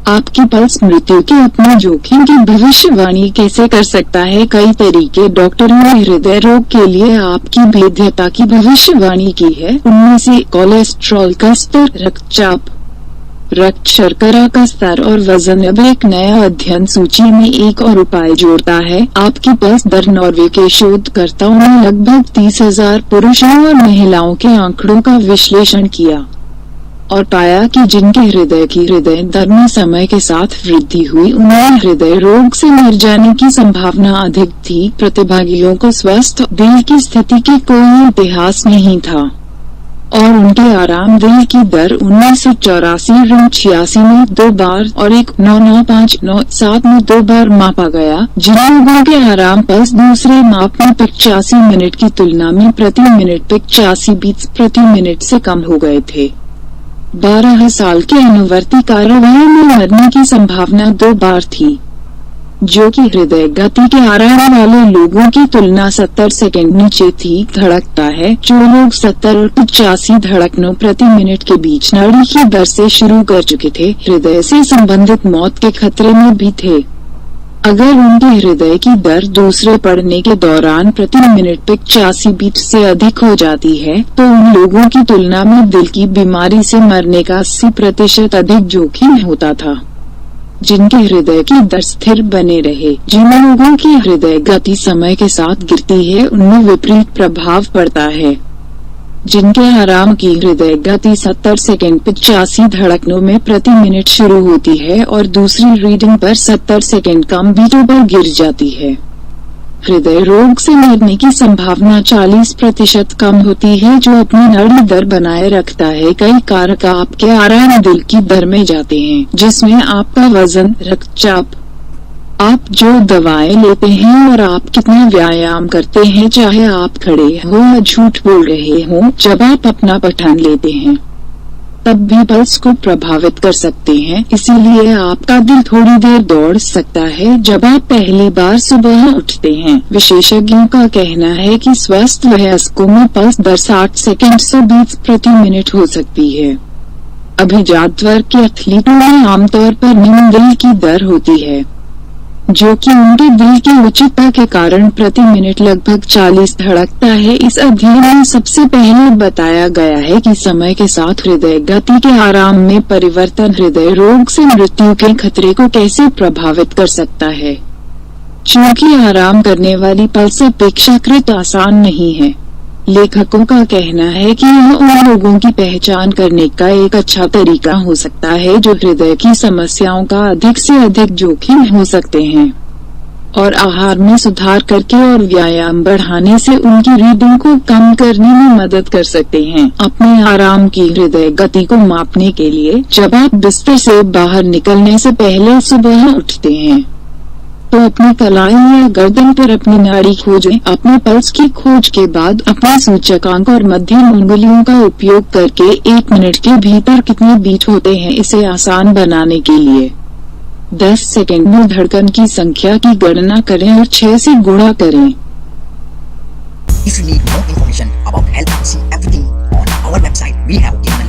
आपकी पल्स मृत्यु के अपने जोखिम की भविष्यवाणी कैसे कर सकता है? कई तरीके डॉक्टरों ने हृदय रोग के लिए आपकी भेद्यता की भविष्यवाणी की है। उनमें से कोलेस्ट्रॉल का स्तर, रक्तचाप, रक्त शर्करा का स्तर और वजन। अब एक नया अध्ययन सूची में एक और उपाय जोड़ता है, आपकी पल्स दर। नॉर्वे के शोधकर्ताओं ने लगभग 30,000 पुरुषों और महिलाओं के आंकड़ों का विश्लेषण किया और पाया कि जिनके हृदय की हृदय दर में समय के साथ वृद्धि हुई, उन्हें हृदय रोग से मर जाने की संभावना अधिक थी। प्रतिभागियों को स्वस्थ दिल की स्थिति की कोई इतिहास नहीं था और उनके आराम दिल की दर 1984-86 में 2 बार और 1995-97 में 2 बार मापा गया। जिन लोगों के आराम पल्स दूसरे माप में 85 मिनट की तुलना में प्रति मिनट 85 बीट्स प्रति मिनट से कम हो गए थे। 12 साल के अनुवर्ती कार्रवाई में मरने की संभावना 2 बार थी, जो कि हृदय गति के आराम वाले लोगों की तुलना 70 सेकंड नीचे थी। धड़कता है, जो लोग 70 और 85 धड़कनों प्रति मिनट के बीच नाड़ी की दर से शुरू कर चुके थे, हृदय से संबंधित मौत के खतरे में भी थे। अगर उनके हृदय की दर दूसरे पढ़ने के दौरान प्रति मिनट 85 बीट से अधिक हो जाती है, तो उन लोगों की तुलना में दिल की बीमारी से मरने का 80% अधिक जोखिम होता था। जिनके हृदय की दर स्थिर बने रहे, जिन लोगों की हृदय गति समय के साथ गिरती है, उनमें विपरीत प्रभाव पड़ता है। जिनके आराम की हृदय गति 70 सेकंड 85 धड़कनों में प्रति मिनट शुरू होती है और दूसरी रीडिंग पर 70 सेकंड कम बीटों पर गिर जाती है, हृदय रोग से मरने की संभावना 40% कम होती है, जो अपनी नाड़ी दर बनाए रखता है। कई कारक आपके आराम दिल की दर में जाते हैं, जिसमें आपका वजन, रक्तचाप, आप जो दवाएं लेते हैं और आप कितना व्यायाम करते हैं, चाहे आप खड़े हो या झूठ बोल रहे हो। जब आप अपना पठान लेते हैं, तब भी पल्स को प्रभावित कर सकते हैं, इसीलिए आपका दिल थोड़ी देर दौड़ सकता है जब आप पहली बार सुबह उठते हैं। विशेषज्ञों का कहना है कि स्वस्थ वयस्कों में पल्स दर 60 सेकंड से 20 प्रति मिनट हो सकती है। अभिजात वर्ग के एथलीटों में आमतौर पर निम्न दिल की दर होती है, जो कि उनके दिल की उच्चता के कारण प्रति मिनट लगभग 40 धड़कता है। इस अध्ययन में सबसे पहले बताया गया है कि समय के साथ हृदय गति के आराम में परिवर्तन हृदय रोग से मृत्यु के खतरे को कैसे प्रभावित कर सकता है। चूँकि आराम करने वाली पल्स अपेक्षाकृत आसान नहीं है, लेखकों का कहना है कि यह उन लोगों की पहचान करने का एक अच्छा तरीका हो सकता है जो हृदय की समस्याओं का अधिक से अधिक जोखिम हो सकते हैं, और आहार में सुधार करके और व्यायाम बढ़ाने से उनकी रीडिंग को कम करने में मदद कर सकते हैं। अपने आराम की हृदय गति को मापने के लिए जब आप बिस्तर से बाहर निकलने से पहले सुबह उठते हैं, तो अपनी कलाई या गर्दन पर अपनी नाड़ी खोजें। अपने पल्स की खोज के बाद अपने सूचकांक और मध्यम उंगलियों का उपयोग करके 1 मिनट के भीतर कितने बीट होते हैं, इसे आसान बनाने के लिए 10 सेकंड में धड़कन की संख्या की गणना करें और 6 से गुणा करें। If you need more information about health and see everything on our website, we have given